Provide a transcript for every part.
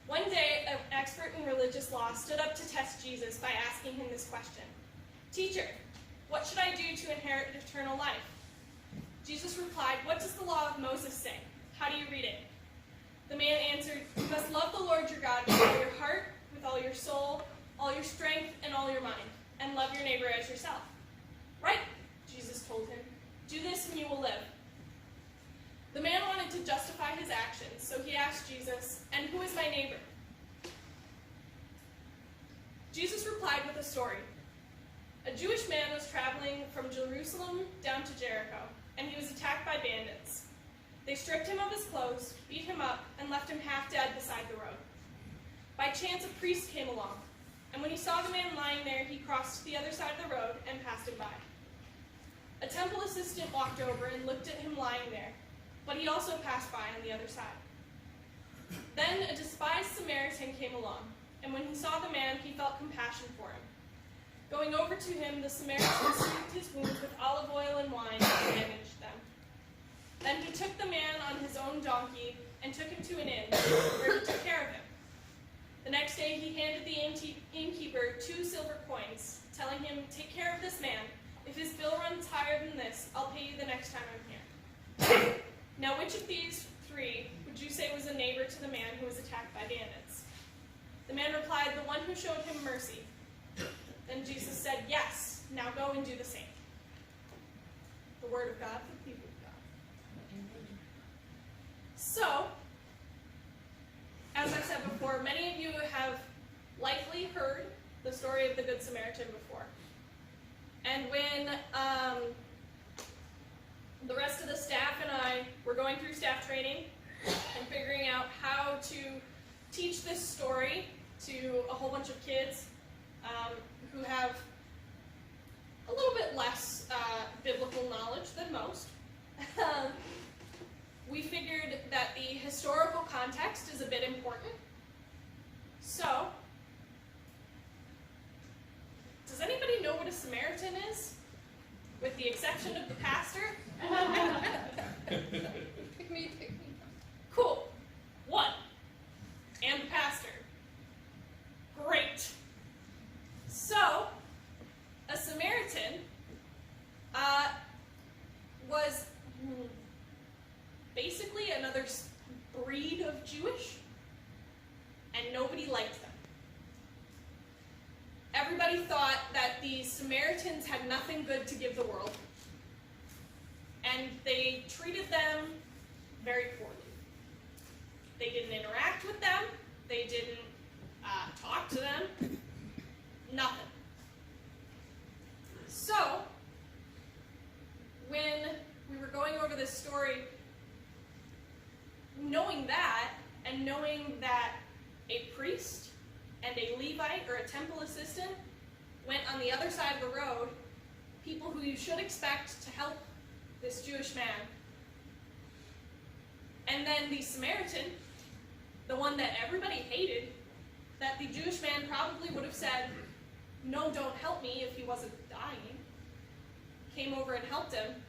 One day, an expert in religious law stood up to test Jesus by asking him this question. "Teacher, what should I do to inherit eternal life?" Jesus replied, "What does the law of Moses say? How do you read it?" The man answered, "You must love the Lord your God with all your heart, with all your soul, all your strength, and all your mind, and love your neighbor as yourself." "Right," Jesus told him. "Do this and you will live." The man wanted to justify his actions, so he asked Jesus, "And who is my neighbor?" Jesus replied with a story. A Jewish man was traveling from Jerusalem down to Jericho, and he was attacked by bandits. They stripped him of his clothes, beat him up, and left him half dead beside the road. By chance, a priest came along, and when he saw the man lying there, he crossed to the other side of the road and passed him by. A temple assistant walked over and looked at him lying there, but he also passed by on the other side. Then a despised Samaritan came along, and when he saw the man, he felt compassion for him. Going over to him, the Samaritan soothed his wounds with olive oil and wine and bandaged them. Then he took the man on his own donkey and took him to an inn, where he took care of him. The next day he handed the innkeeper 2 silver coins, telling him, "Take care of this man. If his bill runs higher than this, I'll pay you the next time I'm here." Now, which of these 3 would you say was a neighbor to the man who was attacked by bandits? The man replied, "The one who showed him mercy." Then Jesus said, "Yes, now go and do the same." The word of God for the people of God. So, as I said before, many of you have likely heard the story of the Good Samaritan before. And when the rest of the staff and I were going through staff training and figuring out how to teach this story to a whole bunch of kids who have a little bit less biblical knowledge than most, we figured that the historical context is a bit important. So, does anybody know what a Samaritan is? With the exception of the pastor? Pick me. Cool. 1. And the pastor. Great. So, a Samaritan was basically another breed of Jewish, and nobody liked them. Everybody thought that the Samaritans had nothing good to give the world, and they treated them very poorly. They didn't interact with them, they didn't talk to them, nothing. So, when we were going over this story, knowing that, and knowing that a priest and a Levite, or a temple assistant, went on the other side of the road, people who you should expect to help this Jewish man, and then the Samaritan, the one that everybody hated, that the Jewish man probably would have said, "No, don't help me," if he wasn't dying, came over and helped him,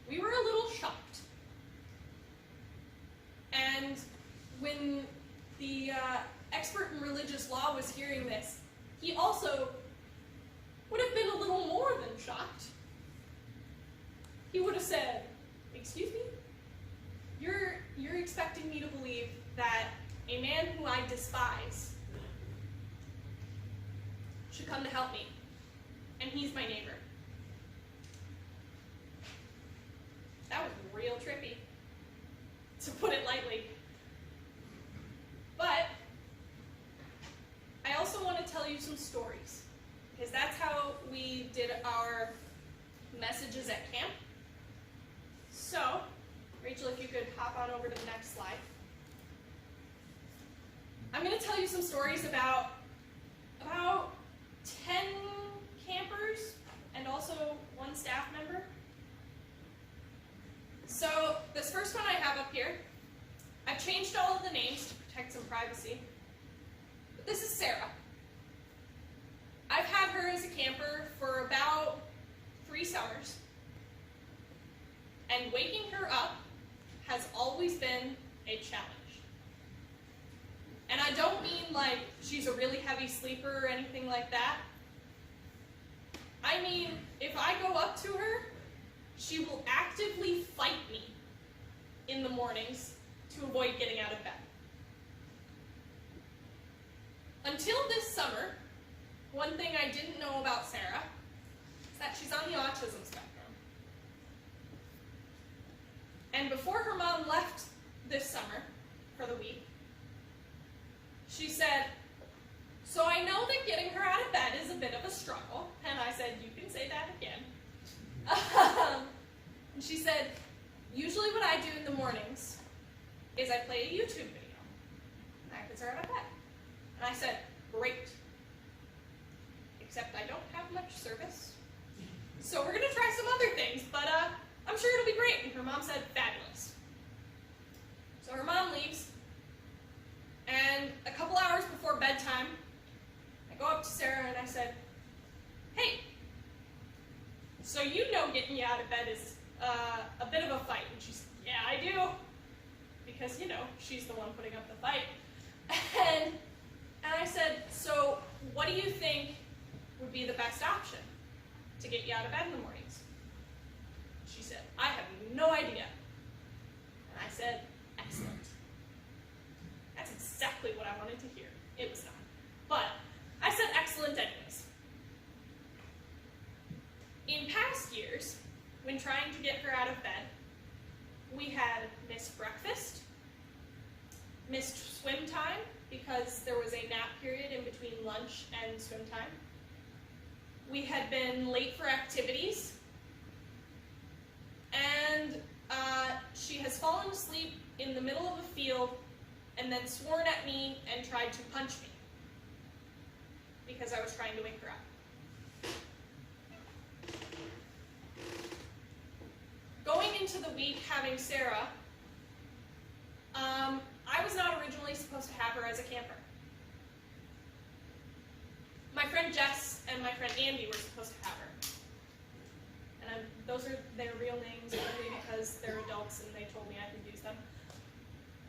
we were a little shocked. And when the expert in religious law was hearing this, he also would have been a little more than shocked. He would have said, "Excuse me? You're expecting me to believe that a man who I despise should come to help me, and he's my neighbor." That was real trippy, to put it lightly. But I also want to tell you some stories, because that's how we did our messages at camp. So, Rachel, if you could hop on over to the next slide. I'm going to tell you some stories about 10 campers and also 1 staff member. So, this first one I have up here, I've changed all of the names to protect some privacy. But this is Sarah. I've had her as a camper for about 3 summers. And waking her up has always been a challenge. mean like she's a really heavy sleeper or anything like that. I mean, if I go up to her, she will actively fight me in the mornings to avoid getting out of bed. Until this summer, one thing I didn't know about Sarah is that she's on the autism spectrum. And before her mom left this summer for the week, she said, "So I know that getting her out of bed is a bit of a struggle." And I said, "You can say that again." And she said, "Usually what I do in the mornings is I play a YouTube video. And that gets her out of bed." And I said, "Great. Except I don't have much service. So we're going to try some other things, but I'm sure it'll be great." And her mom said, "Fabulous." So her mom leaves, and a couple hours before bedtime, I go up to Sarah and I said, "Hey, so you know getting you out of bed is a bit of a fight." And she said, "Yeah, I do." Because, you know, she's the one putting up the fight. And I said, "So what do you think would be the best option to get you out of bed in the mornings?" She said, "I have no idea." And I said, "Excellent." That's exactly what I wanted to hear. It was not. But I said excellent anyways. In past years, when trying to get her out of bed, we had missed breakfast, missed swim time because there was a nap period in between lunch and swim time. We had been late for activities, and she has fallen asleep in the middle of a field and then sworn at me and tried to punch me because I was trying to wake her up. Going into the week having Sarah, I was not originally supposed to have her as a camper. My friend Jess and my friend Andy were supposed to have her. And those are their real names only because they're adults and they told me I could use them.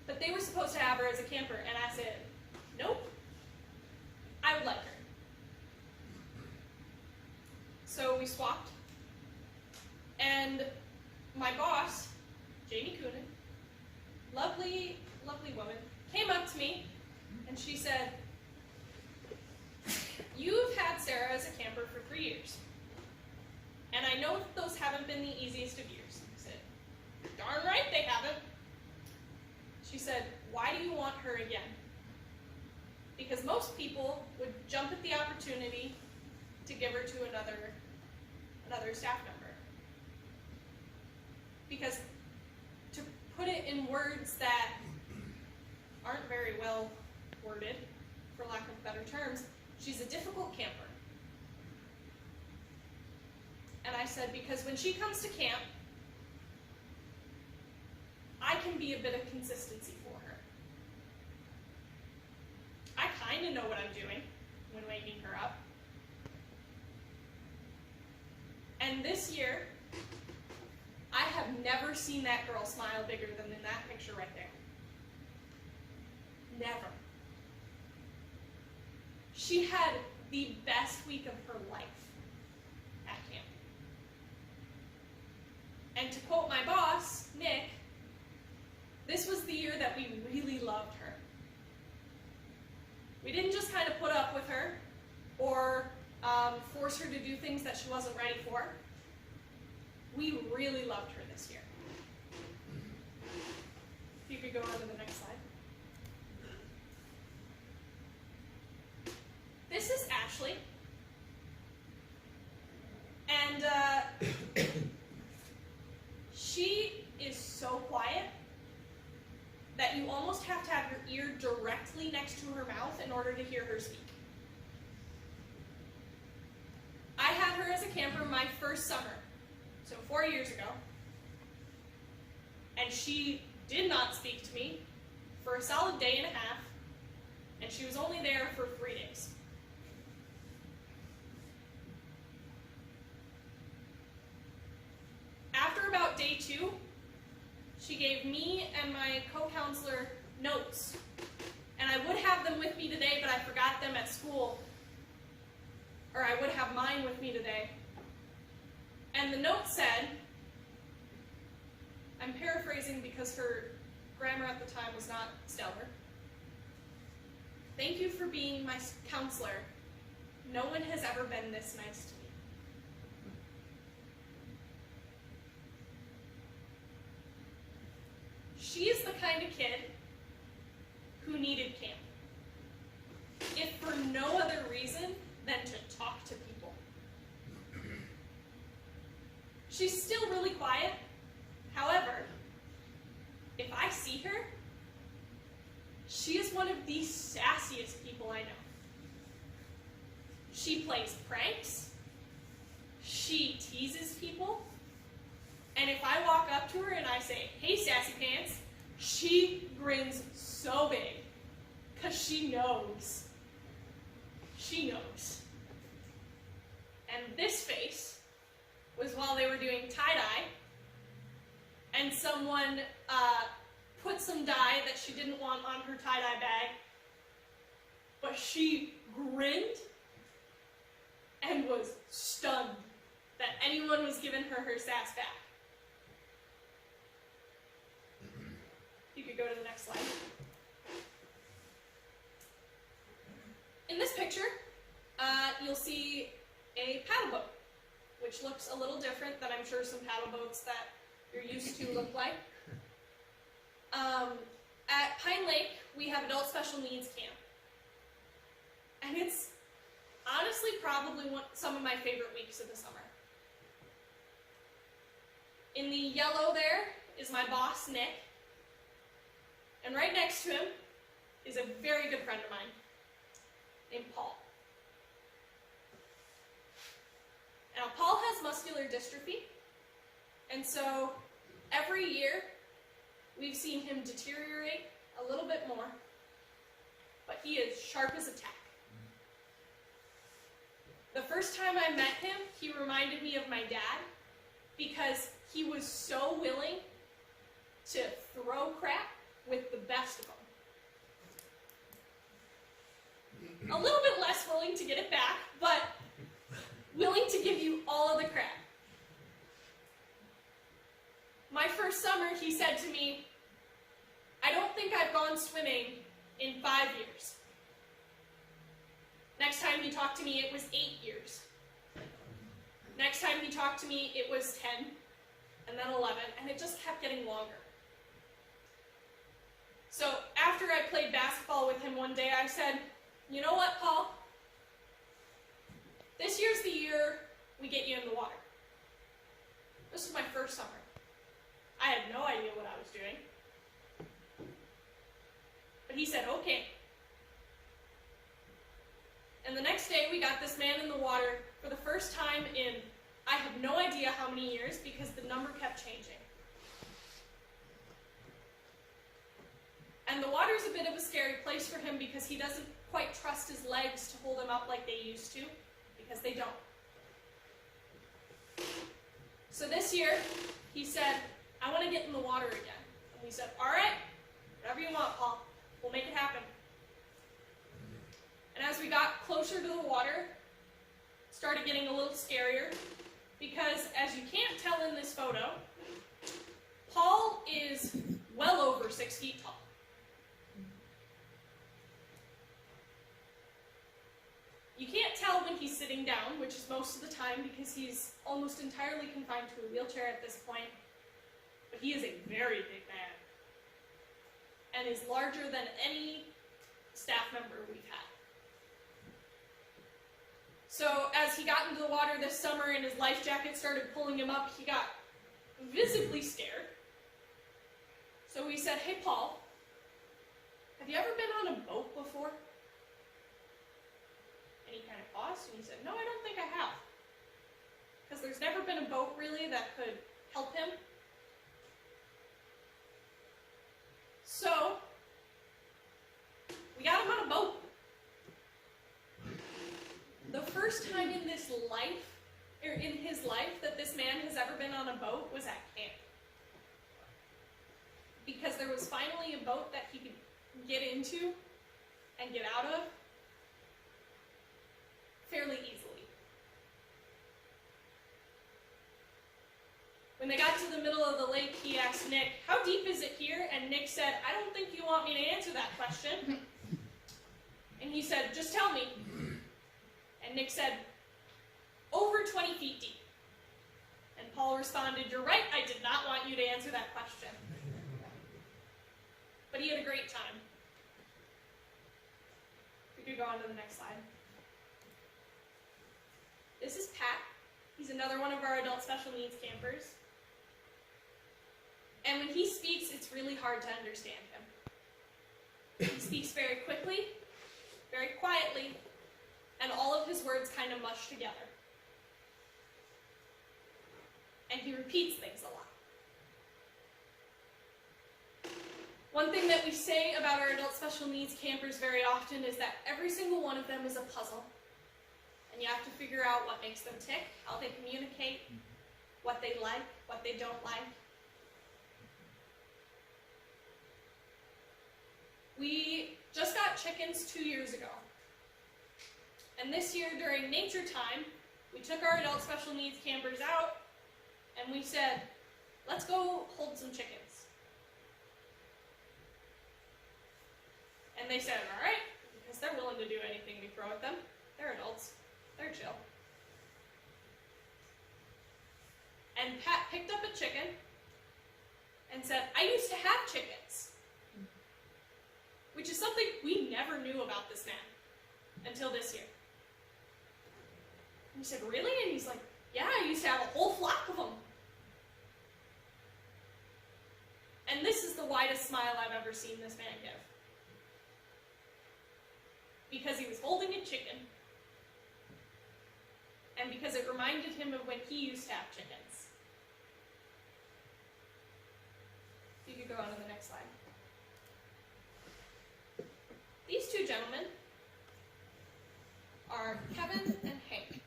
But they were supposed to have her as a camper, and I said, "Nope, I would like her." So we swapped, and my boss, Jamie Coonan, lovely, lovely woman, came up to me and she said, "You've had Sarah as a camper for 3 years. And I know that those haven't been the easiest of years." I said, "Darn right they haven't." She said, "Why do you want her again?" Because most people would jump at the opportunity to give her to another staff member. Because to put it in words that aren't very well worded, for lack of better terms, she's a difficult camper. And I said, because when she comes to camp, I can be a bit of consistency for her. I kind of know what I'm doing when waking her up. And this year, I have never seen that girl smile bigger than in that picture right there. Never. She had the best week of her life at camp. And to quote my boss, Nick, this was the year that we really loved her. We didn't just kind of put up with her or force her to do things that she wasn't ready for. We really loved her this year. If you could go on to the next slide. This is Ashley. And she is so quiet that you almost have to have your ear directly next to her mouth in order to hear her speak. I had her as a camper my first summer, so 4 years ago, and she did not speak to me for a solid day and a half, and she was only there for 3 days. After about day 2, she gave me and my co-counselor notes, and I would have them with me today, them at school, or I would have mine with me today. And the note said, I'm paraphrasing because her grammar at the time was not stellar. Thank you for being my counselor. No one has ever been this nice to me. She is the kind of kid who needed camp, if for no other reason than to talk to people. She's still really quiet. However, if I see her, she is one of the sassiest people I know. She plays pranks, she teases people, and if I walk up to her and I say, "Hey, sassy pants," she grins so big, because she knows. She knows. And this face was while they were doing tie-dye, and someone put some dye that she didn't want on her tie-dye bag, but she grinned and was stunned that anyone was giving her her sass back. You could go to the next slide. In this picture, you'll see a paddle boat, which looks a little different than I'm sure some paddle boats that you're used to look like. At Pine Lake, we have adult special needs camp. And it's honestly probably some of my favorite weeks of the summer. In the yellow there is my boss, Nick. And right next to him is a very good friend of mine named Paul. Now, Paul has muscular dystrophy, and so every year we've seen him deteriorate a little bit more, but he is sharp as a tack. The first time I met him, he reminded me of my dad because he was so willing to throw crap with the best of them. A little bit less willing to get it back, but willing to give you all of the crap. My first summer, he said to me, "I don't think I've gone swimming in 5 years." Next time he talked to me, it was 8 years. Next time he talked to me, it was 10, and then 11, and it just kept getting longer. So after I played basketball with him one day, I said, "You know what, Paul? This year's the year we get you in the water." This was my first summer. I had no idea what I was doing. But he said, "Okay." And the next day, we got this man in the water for the first time in, I have no idea how many years, because the number kept changing. And the water's a bit of a scary place for him because he doesn't quite trust his legs to hold him up like they used to, because they don't. So this year, he said, "I want to get in the water again." And we said, "All right, whatever you want, Paul. We'll make it happen." And as we got closer to the water, it started getting a little scarier, because as you can't tell in this photo, Paul is well over 6 feet tall. You can't tell when he's sitting down, which is most of the time because he's almost entirely confined to a wheelchair at this point, but he is a very big man and is larger than any staff member we've had. So as he got into the water this summer and his life jacket started pulling him up, he got visibly scared. So we said, "Hey, Paul, have you ever been on a boat before?" And he kind of paused and he said, "No, I don't think I have." Because there's never been a boat really that could help him. So we got him on a boat. The first time in his life that this man has ever been on a boat was at camp. Because there was finally a boat that he could get into and get out of. fairly easily. When they got to the middle of the lake, he asked Nick, "How deep is it here?" And Nick said, "I don't think you want me to answer that question." And he said, "Just tell me." And Nick said, "Over 20 feet deep." And Paul responded, "You're right, I did not want you to answer that question." But he had a great time. We could go on to the next slide. This is Pat. He's another one of our adult special needs campers. And when he speaks, it's really hard to understand him. He speaks very quickly, very quietly, and all of his words kind of mush together. And he repeats things a lot. One thing that we say about our adult special needs campers very often is that every single one of them is a puzzle. And you have to figure out what makes them tick, how they communicate, what they like, what they don't like. We just got chickens 2 years ago. And this year during nature time, we took our adult special needs campers out and we said, let's go hold some chickens. And they said, all right, because they're willing to do anything we throw at them. They're adults. They're chill. And Pat picked up a chicken and said, I used to have chickens. Which is something we never knew about this man until this year. And we said, really? And he's like, yeah, I used to have a whole flock of them. And this is the widest smile I've ever seen this man give. Because he was holding a chicken, and because it reminded him of when he used to have chickens. You could go on to the next slide. These two gentlemen are Kevin and Hank.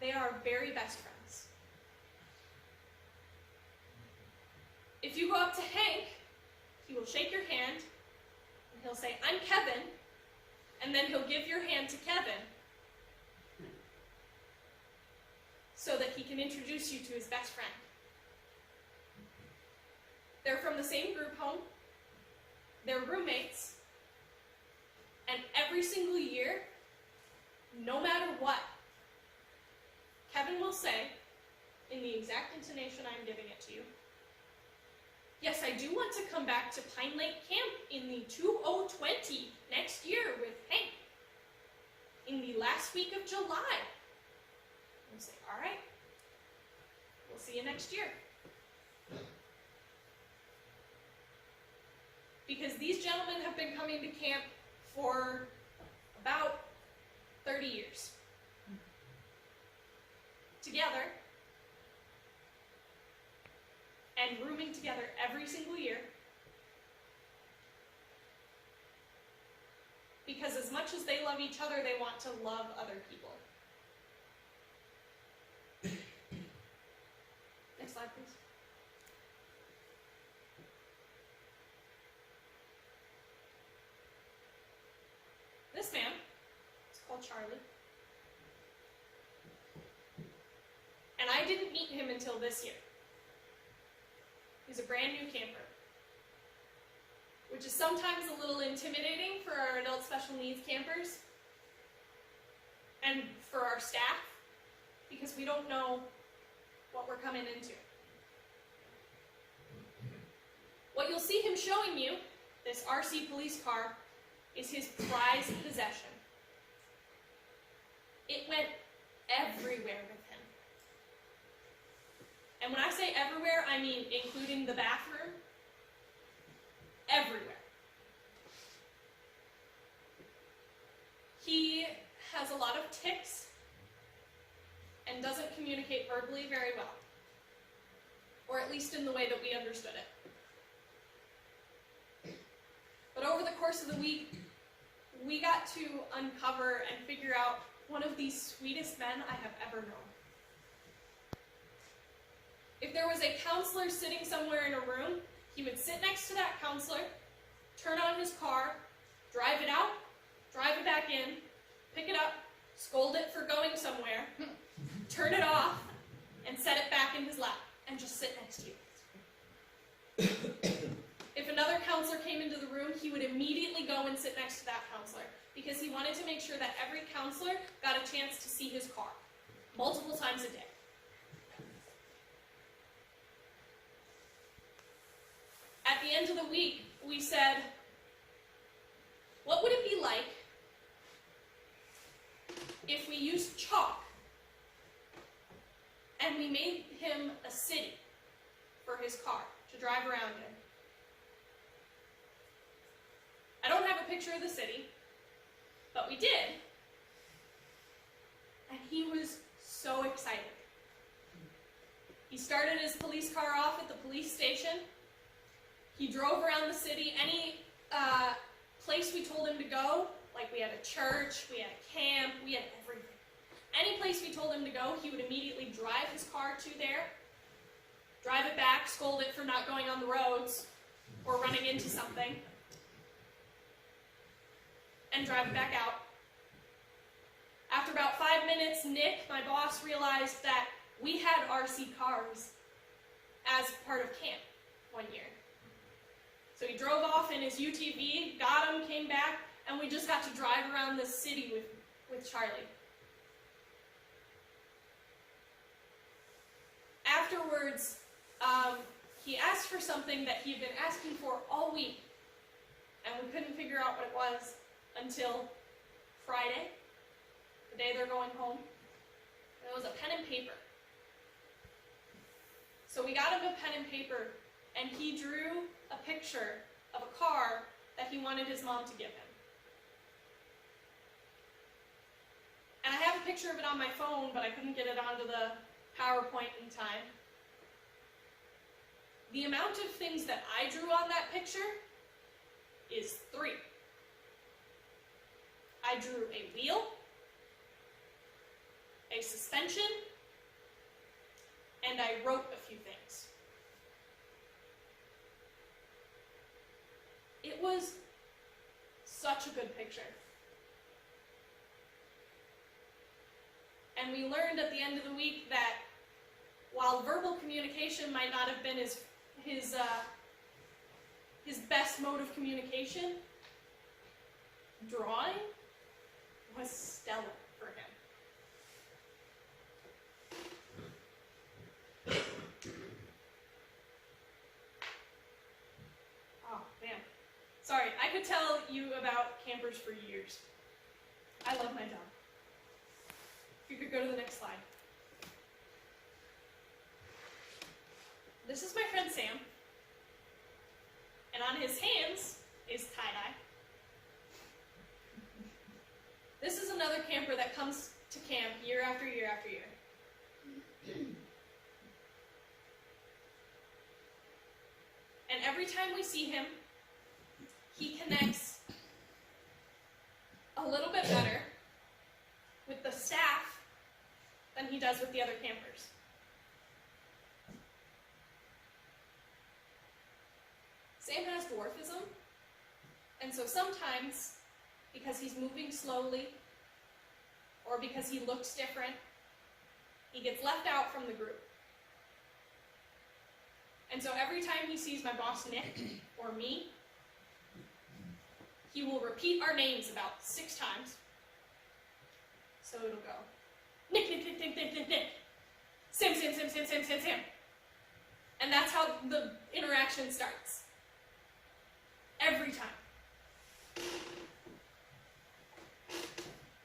They are very best friends. If you go up to Hank, he will shake your hand, and he'll say, I'm Kevin, and then he'll give your hand to Kevin so that he can introduce you to his best friend. They're from the same group home. They're roommates, and every single year, no matter what, Kevin will say, in the exact intonation I'm giving it to you, yes, I do want to come back to Pine Lake Camp in the 2020 next year with Hank, in the last week of July. And we'll say, all right, we'll see you next year. Because these gentlemen have been coming to camp for about 30 years. Together, and rooming together every single year. Because as much as they love each other, they want to love other people. Next slide, please. This man is called Charlie. And I didn't meet him until this year. He's a brand new camper, which is sometimes a little intimidating for our adult special needs campers and for our staff, because we don't know what we're coming into. What you'll see him showing you, this RC police car, is his prized possession. It went everywhere with him. And when I say everywhere, I mean including the bathroom. Everywhere. He has a lot of tics and doesn't communicate verbally very well. Or at least in the way that we understood it. But over the course of the week, we got to uncover and figure out one of the sweetest men I have ever known. If there was a counselor sitting somewhere in a room, he would sit next to that counselor, turn on his car, drive it out, drive it back in, pick it up, scold it for going somewhere, turn it off, and set it back in his lap, and just sit next to you. If another counselor came into the room, he would immediately go and sit next to that counselor, because he wanted to make sure that every counselor got a chance to see his car, multiple times a day. At the end of the week, we said, what would it be like if we used chalk and we made him a city for his car to drive around in? I don't have a picture of the city, but we did. And he was so excited. He started his police car off at the police station. He drove around the city. Any place we told him to go, like we had a church, we had a camp, we had everything. Any place we told him to go, he would immediately drive his car to there, drive it back, scold it for not going on the roads or running into something, and drive it back out. After about 5 minutes, Nick, my boss, realized that we had RC cars as part of camp one year. So he drove off in his UTV, got him, came back, and we just got to drive around the city with Charlie. Afterwards, he asked for something that he had been asking for all week, and we couldn't figure out what it was until Friday, the day they're going home. And it was a pen and paper. So we got him a pen and paper, and he drew a picture of a car that he wanted his mom to give him. And I have a picture of it on my phone, but I couldn't get it onto the PowerPoint in time. The amount of things that I drew on that picture is 3. I drew a wheel, a suspension, and I wrote a few things. It was such a good picture. And we learned at the end of the week that while verbal communication might not have been his best mode of communication, drawing was stellar for him. Oh, man. Sorry, I could tell you about campers for years. I love my job. If you could go to the next slide. This is my friend Sam. And on his hands is tie-dye. This is another camper that comes to camp year after year after year. And every time we see him, he connects a little bit better with the staff than he does with the other campers. Sam has dwarfism, and so sometimes, because he's moving slowly, or because he looks different, he gets left out from the group. And so every time he sees my boss Nick, or me, he will repeat our names about 6 times. So it'll go, Nick, Nick, Nick, Nick, Nick, Nick, Nick, Sam, Sam, Sam, Sam, Sam, Sam, Sam. And that's how the interaction starts. Every time.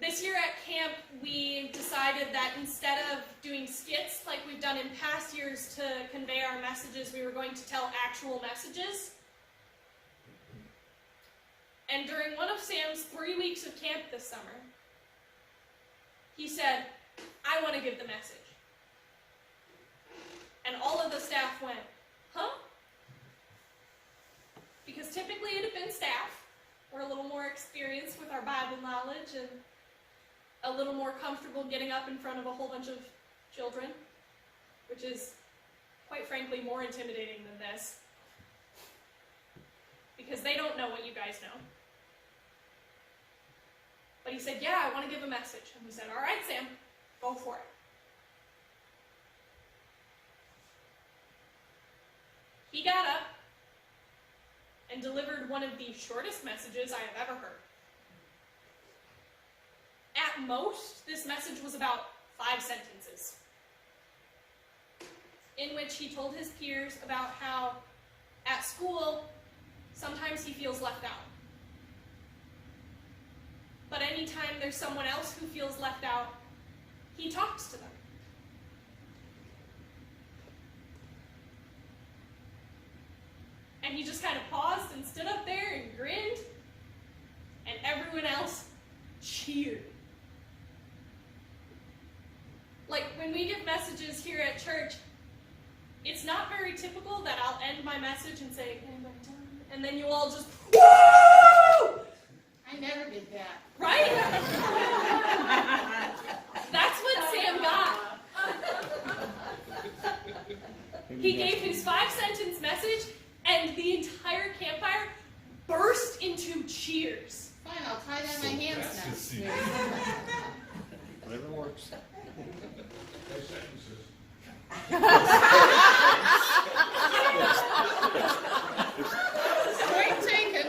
This year at camp, we decided that instead of doing skits like we've done in past years to convey our messages, we were going to tell actual messages. And during one of Sam's 3 weeks of camp this summer, he said, I want to give the message. And all of the staff went, huh? Because typically it had been staff. We're a little more experienced with our Bible knowledge and a little more comfortable getting up in front of a whole bunch of children, which is, quite frankly, more intimidating than this. Because they don't know what you guys know. But he said, yeah, I want to give a message. And we said, all right, Sam, go for it. He got up and delivered one of the shortest messages I have ever heard. At most, this message was about 5 sentences, in which he told his peers about how at school, sometimes he feels left out. But anytime there's someone else who feels left out, he talks to them. And he just kind of paused and stood up there and grinned, and everyone else cheered. Like, when we give messages here at church, it's not very typical that I'll end my message and say, and then you all just, woo! I never did that. Right? That's what Sam got. He gave his 5-sentence message, and the entire campfire burst into cheers. Fine, I'll tie that in my hands now. Whatever works. Point taken.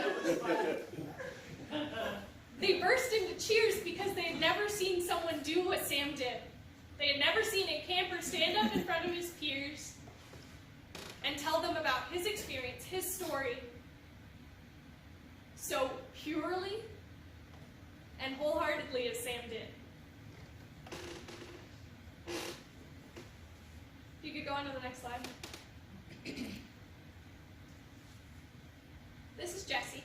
They burst into cheers because they had never seen someone do what Sam did. They had never seen a camper stand up in front of his peers and tell them about his experience, his story, so purely and wholeheartedly as Sam did. If you could go on to the next slide. This is Jesse.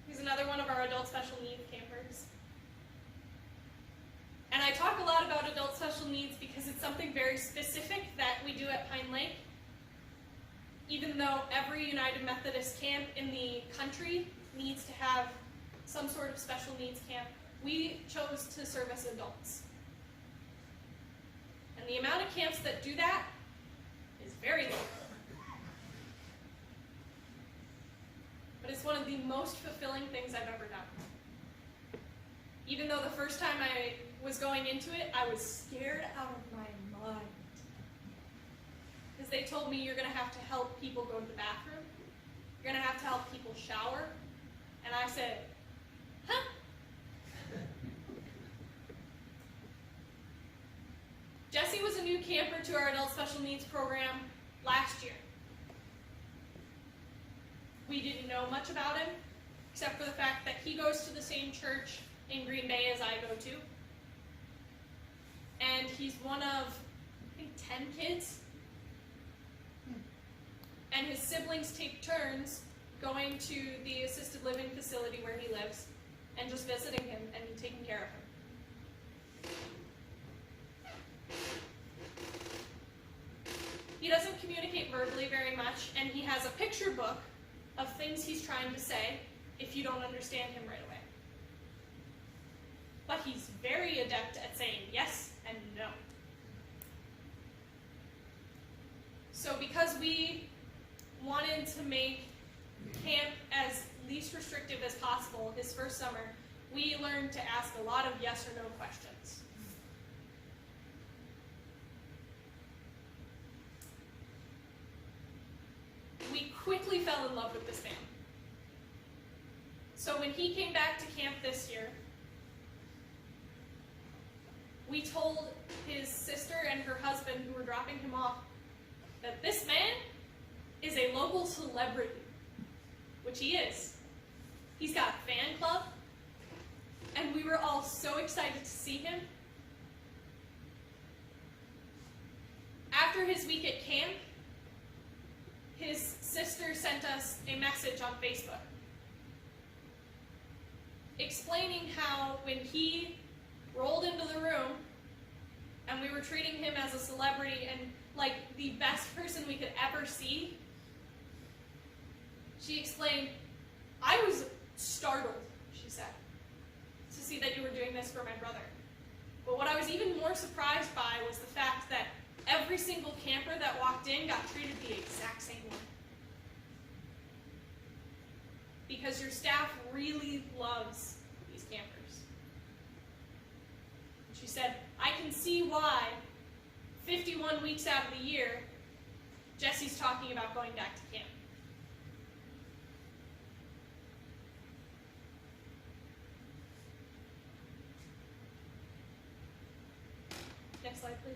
He's another one of our adult special needs campers. And I talk a lot about adult special needs because it's something very specific that we do at Pine Lake. Even though every United Methodist camp in the country needs to have some sort of special needs camp, we chose to serve as adults. And the amount of camps that do that is very low. But it's one of the most fulfilling things I've ever done. Even though the first time I was going into it, I was scared out of my mind. Because they told me you're going to have to help people go to the bathroom. You're going to have to help people shower. And I said, huh? Jesse was a new camper to our adult special needs program last year. We didn't know much about him, except for the fact that he goes to the same church in Green Bay as I go to. And he's one of, I think, 10 kids. And his siblings take turns going to the assisted living facility where he lives and just visiting him and taking care of him. He doesn't communicate verbally very much, and he has a picture book of things he's trying to say if you don't understand him right away. But he's very adept at saying yes and no. So because we wanted to make camp as least restrictive as possible his first summer, we learned to ask a lot of yes or no questions. We quickly fell in love with this man. So when he came back to camp this year, we told his sister and her husband, who were dropping him off, that this man is a local celebrity, which he is. He's got a fan club, and we were all so excited to see him. After his week at camp, his sister sent us a message on Facebook explaining how when he rolled into the room and we were treating him as a celebrity and like the best person we could ever see, she explained, I was startled, she said, to see that you were doing this for my brother. But what I was even more surprised by was the fact that every single camper that walked in got treated the exact same way. Because your staff really loves these campers. And she said, I can see why 51 weeks out of the year, Jesse's talking about going back to camp. Next slide, please.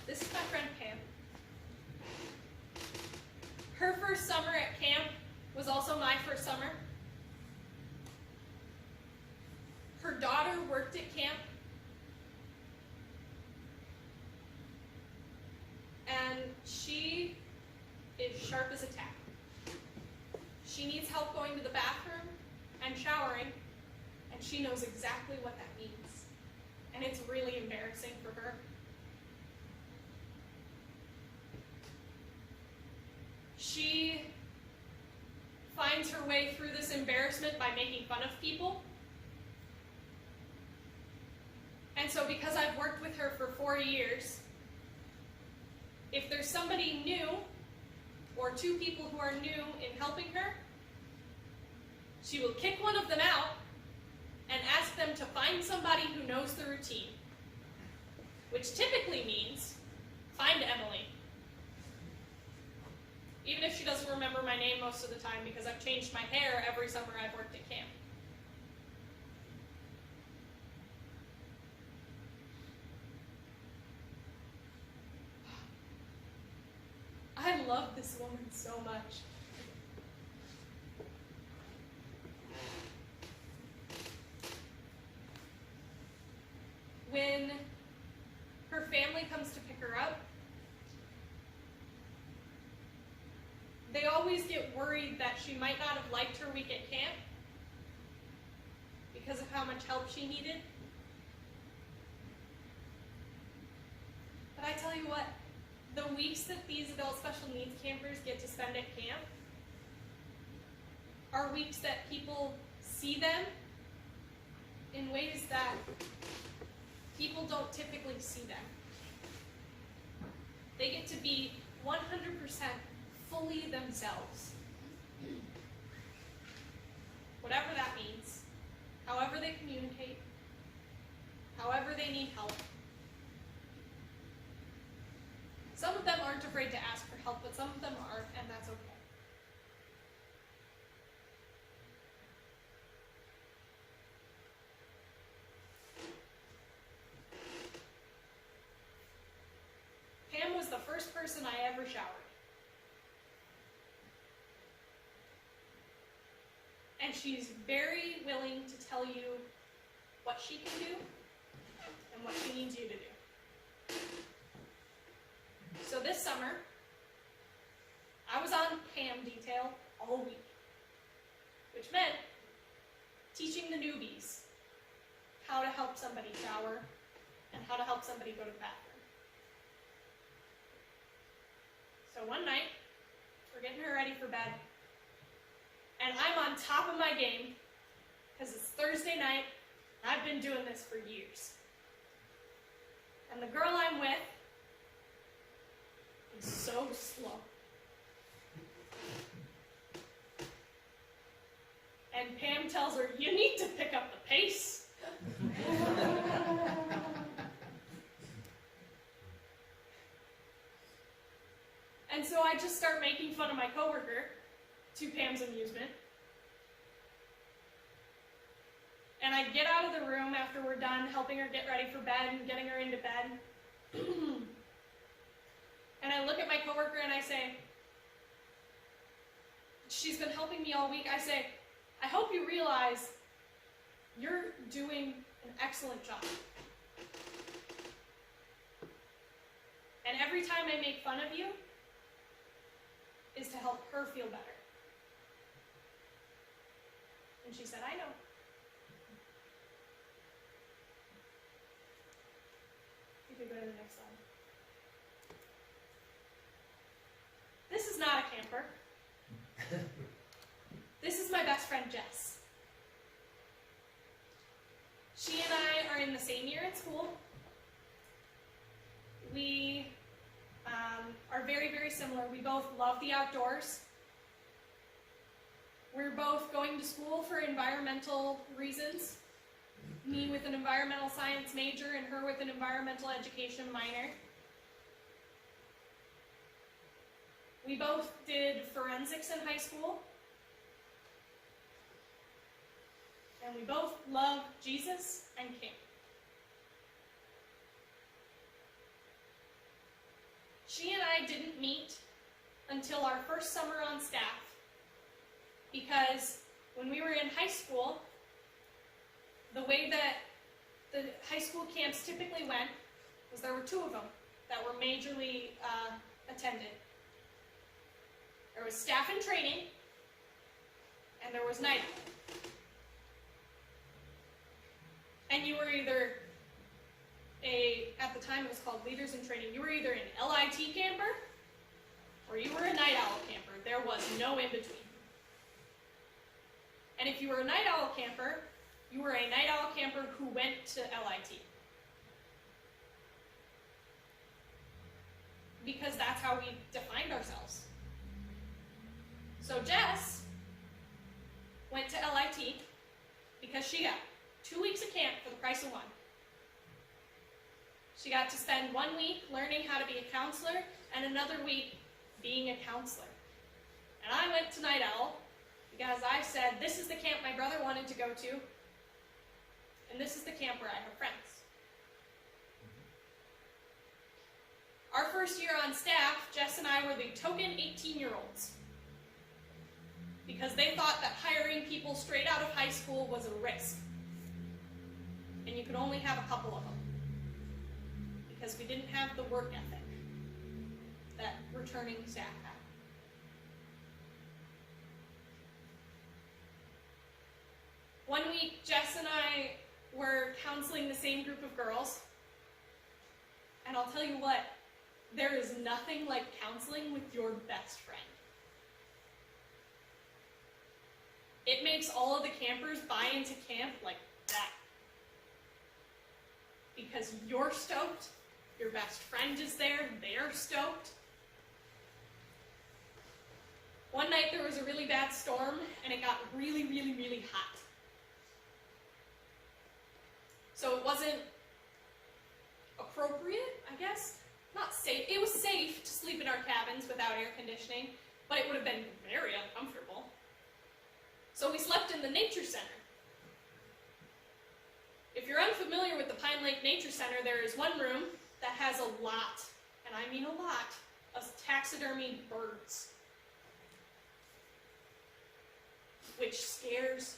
This is my friend Pam. Her first summer at camp was also my first summer. Her daughter worked at camp. And she is sharp as a tack. She needs help going to the bathroom and showering, and she knows exactly what that means. And it's really embarrassing for her. She finds her way through this embarrassment by making fun of people. And so because I've worked with her for 4 years, if there's somebody new, or 2 people who are new in helping her, she will kick one of them out and ask them to find somebody who knows the routine, which typically means find Emily. Even if she doesn't remember my name most of the time, because I've changed my hair every summer I've worked at camp. I love this woman so much. When her family comes to pick her up, they always get worried that she might not have liked her week at camp because of how much help she needed. But I tell you what, the weeks that these adult special needs campers get to spend at camp are weeks that people see them in ways that people don't typically see them. They get to be 100% fully themselves. Whatever that means, however they communicate, however they need help. Some of them aren't afraid to ask for help, but some of them are, and that's okay. Pam was the first person I ever showered. And she's very willing to tell you what she can do and what she needs you to do. So this summer, I was on Pam detail all week, which meant teaching the newbies how to help somebody shower and how to help somebody go to the bathroom. So one night, we're getting her ready for bed, and I'm on top of my game because it's Thursday night, and I've been doing this for years. And the girl I'm with is so slow. And Pam tells her, you need to pick up the pace. And so I just start making fun of my coworker, to Pam's amusement. And I get out of the room after we're done helping her get ready for bed and getting her into bed. And I look at my coworker and I say, she's been helping me all week. I say, I hope you realize you're doing an excellent job. And every time I make fun of you is to help her feel better. And she said, I know. You could go to the next slide. This is not a camper. This is my best friend, Jess. She and I are in the same year at school. We are very, very similar. We both love the outdoors. We're both going to school for environmental reasons. Me with an environmental science major and her with an environmental education minor. We both did forensics in high school. And we both love Jesus and camp. She and I didn't meet until our first summer on staff, because when we were in high school, the way that the high school camps typically went was there were two of them that were majorly attended. There was staff and training, and there was night out. And you were either at the time it was called Leaders in Training, you were either an LIT camper or you were a night owl camper. There was no in between. And if you were a night owl camper, you were a night owl camper who went to LIT. Because that's how we defined ourselves. So Jess went to LIT because she got 2 weeks of camp for the price of one. She got to spend 1 week learning how to be a counselor and another week being a counselor. And I went to Night Owl because I said, this is the camp my brother wanted to go to, and this is the camp where I have friends. Our first year on staff, Jess and I were the token 18-year-olds because they thought that hiring people straight out of high school was a risk. And you could only have a couple of them because we didn't have the work ethic that returning staff had. One week, Jess and I were counseling the same group of girls, and I'll tell you what, there is nothing like counseling with your best friend. It makes all of the campers buy into camp like that. Because you're stoked, your best friend is there, they're stoked. One night there was a really bad storm and it got really, really, really hot. So it wasn't appropriate, I guess. Not safe. It was safe to sleep in our cabins without air conditioning, but it would have been very uncomfortable. So we slept in the nature center. If you're unfamiliar with the Pine Lake Nature Center, there is one room that has a lot, and I mean a lot, of taxidermy birds. Which scares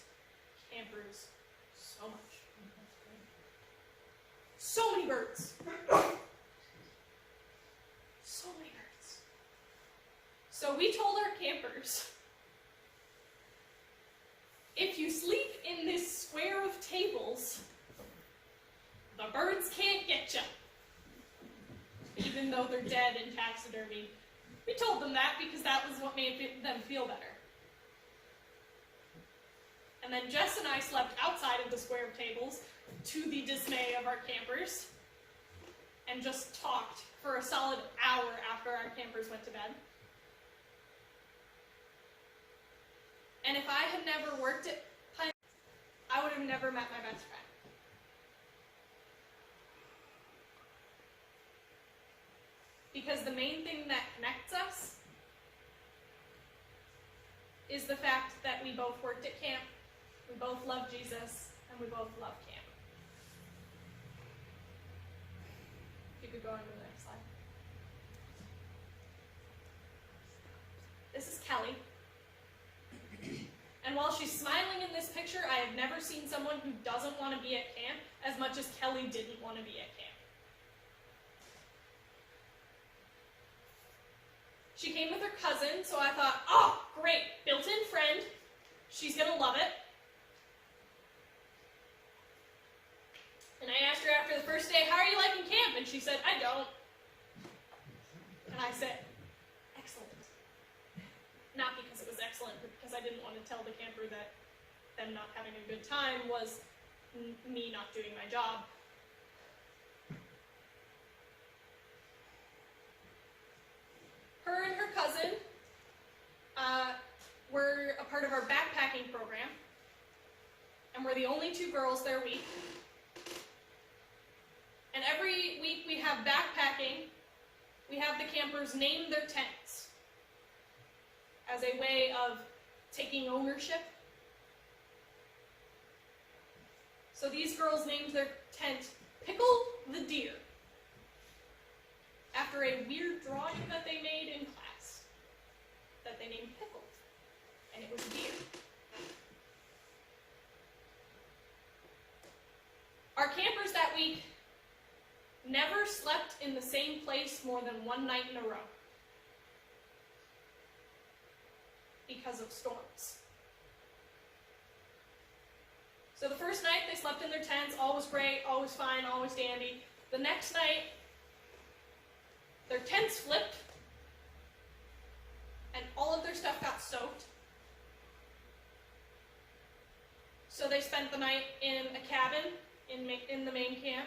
campers so much. So many birds. So many birds. So we told our campers, if you sleep in this square of tables, the birds can't get you, even though they're dead and taxidermy. We told them that because that was what made them feel better. And then Jess and I slept outside of the square of tables, to the dismay of our campers, and just talked for a solid hour after our campers went to bed. And if I had never worked at Pine, I would have never met my best friend. Because the main thing that connects us is the fact that we both worked at camp, we both love Jesus, and we both love camp. If you could go on to the next slide. This is Kelly. And while she's smiling in this picture, I have never seen someone who doesn't want to be at camp as much as Kelly didn't want to be at camp. She came with her cousin, so I thought, oh, great, built-in friend. She's going to love it. And I asked her after the first day, how are you liking camp? And she said, I don't. And I said, excellent. Not because it was excellent, but because I didn't want to tell the camper that them not having a good time was me not doing my job. Her and her cousin were a part of our backpack the only two girls their week. And every week we have backpacking. We have the campers name their tents as a way of taking ownership. So these girls named their tent Pickle the Deer, after a weird drawing that they made in class that they named Pickle, and it was a deer. Our campers that week never slept in the same place more than one night in a row because of storms. So the first night they slept in their tents, all was great, all was fine, all was dandy. The next night, their tents flipped, and all of their stuff got soaked. So they spent the night in a cabin in the main camp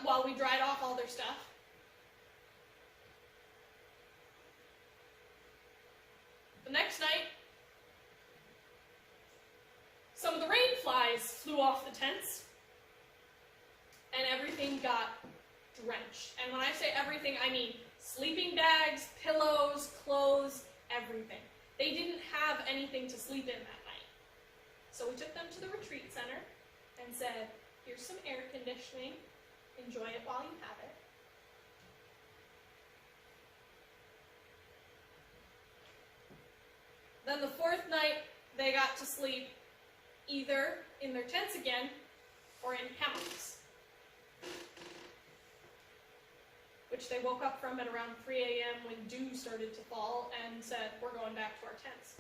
while we dried off all their stuff. The next night, some of the rain flies flew off the tents, and everything got drenched. And when I say everything, I mean sleeping bags, pillows, clothes, everything. They didn't have anything to sleep in that night. So we took them to the retreat center and said, here's some air conditioning. Enjoy it while you have it. Then the fourth night, they got to sleep either in their tents again or in hammocks, which they woke up from at around 3 a.m. when dew started to fall and said, we're going back to our tents.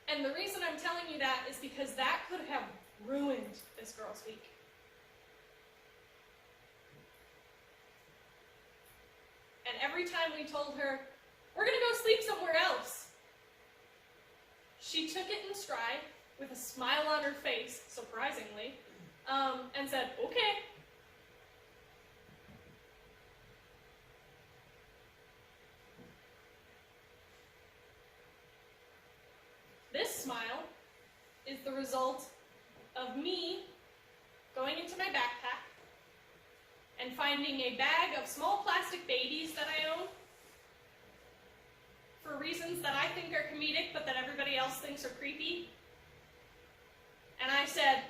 And the reason I'm telling you that is because that could have ruined this girl's week. And every time we told her, we're going to go sleep somewhere else, she took it in stride with a smile on her face, surprisingly, and said, okay. This smile is the result of me going into my backpack and finding a bag of small plastic babies that I own for reasons that I think are comedic but that everybody else thinks are creepy. And I said,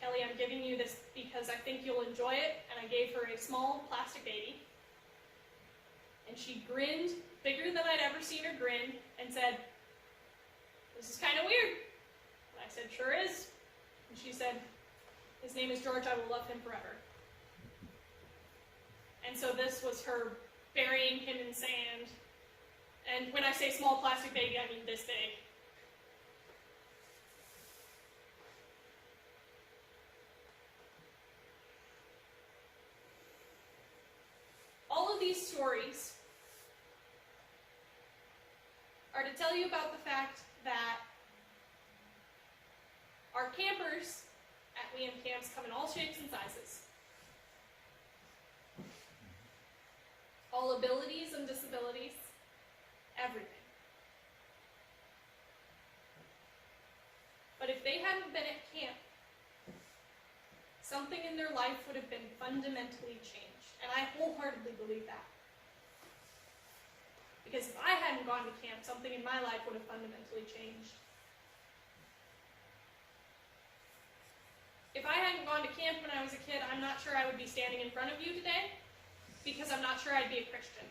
Kelly, I'm giving you this because I think you'll enjoy it. And I gave her a small plastic baby. And she grinned bigger than I'd ever seen her grin and said, this is kind of weird. And I said, sure is. And she said, his name is George, I will love him forever. And so this was her burying him in sand. And when I say small plastic baby, I mean this big. All of these stories are to tell you about the fact that our campers at Liam Camps come in all shapes and sizes. All abilities and disabilities, everything. But if they hadn't been at camp, something in their life would have been fundamentally changed. And I wholeheartedly believe that. Because if I hadn't gone to camp, something in my life would have fundamentally changed. If I hadn't gone to camp when I was a kid, I'm not sure I would be standing in front of you today, because I'm not sure I'd be a Christian.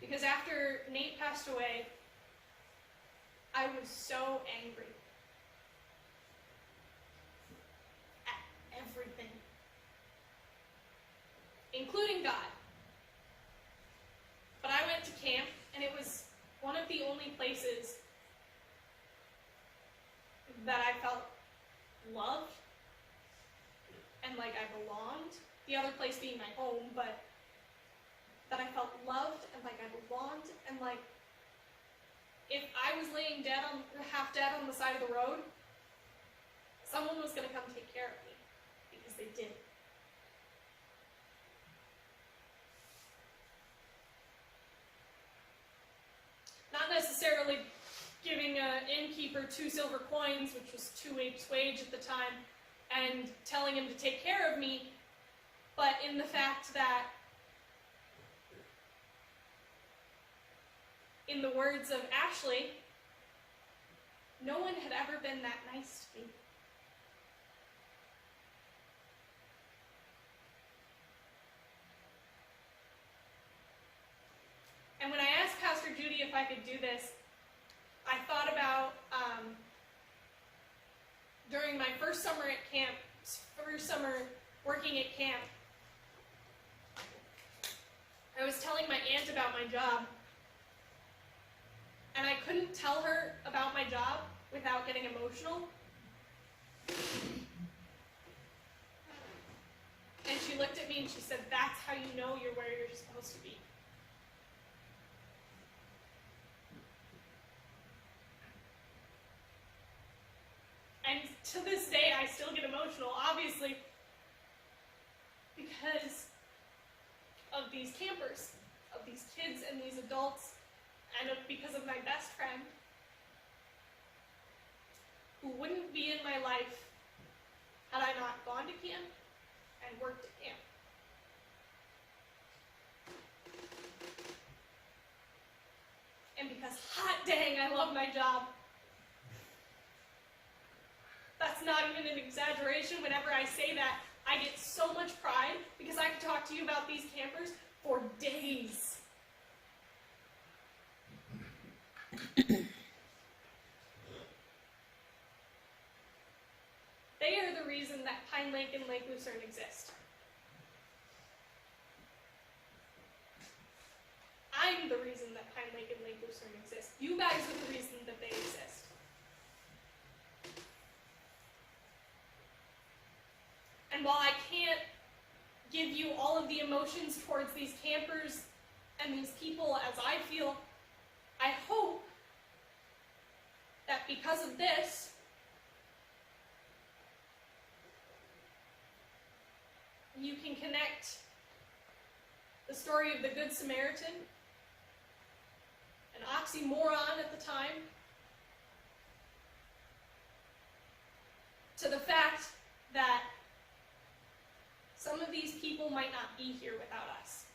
Because after Nate passed away, I was so angry at everything, including God. But I went to camp, and it was one of the only places that I felt loved and like I belonged. The other place being my home, but that I felt loved and like I belonged, and like if I was laying half dead on the side of the road, someone was going to come take care of me, because they did. giving an innkeeper 2 silver coins, which was 2 weeks' wage at the time, and telling him to take care of me, but in the fact that, in the words of Ashley, no one had ever been that nice to me. And when I asked Pastor Judy if I could do this, I thought about during my first summer at camp, first summer working at camp, I was telling my aunt about my job, and I couldn't tell her about my job without getting emotional. And she looked at me and she said, "That's how you know you're where you're supposed to be." And to this day, I still get emotional, obviously, because of these campers, of these kids and these adults, and because of my best friend, who wouldn't be in my life had I not gone to camp and worked at camp. And because, hot dang, I love my job. That's not even an exaggeration. Whenever I say that, I get so much pride because I could talk to you about these campers for days. They are the reason that Pine Lake and Lake Lucerne exist. I'm the reason that Pine Lake and Lake Lucerne exist. You guys are the reason that they exist. And while I can't give you all of the emotions towards these campers and these people as I feel, I hope that because of this, you can connect the story of the Good Samaritan, an oxymoron at the time, to the fact that some of these people might not be here without us.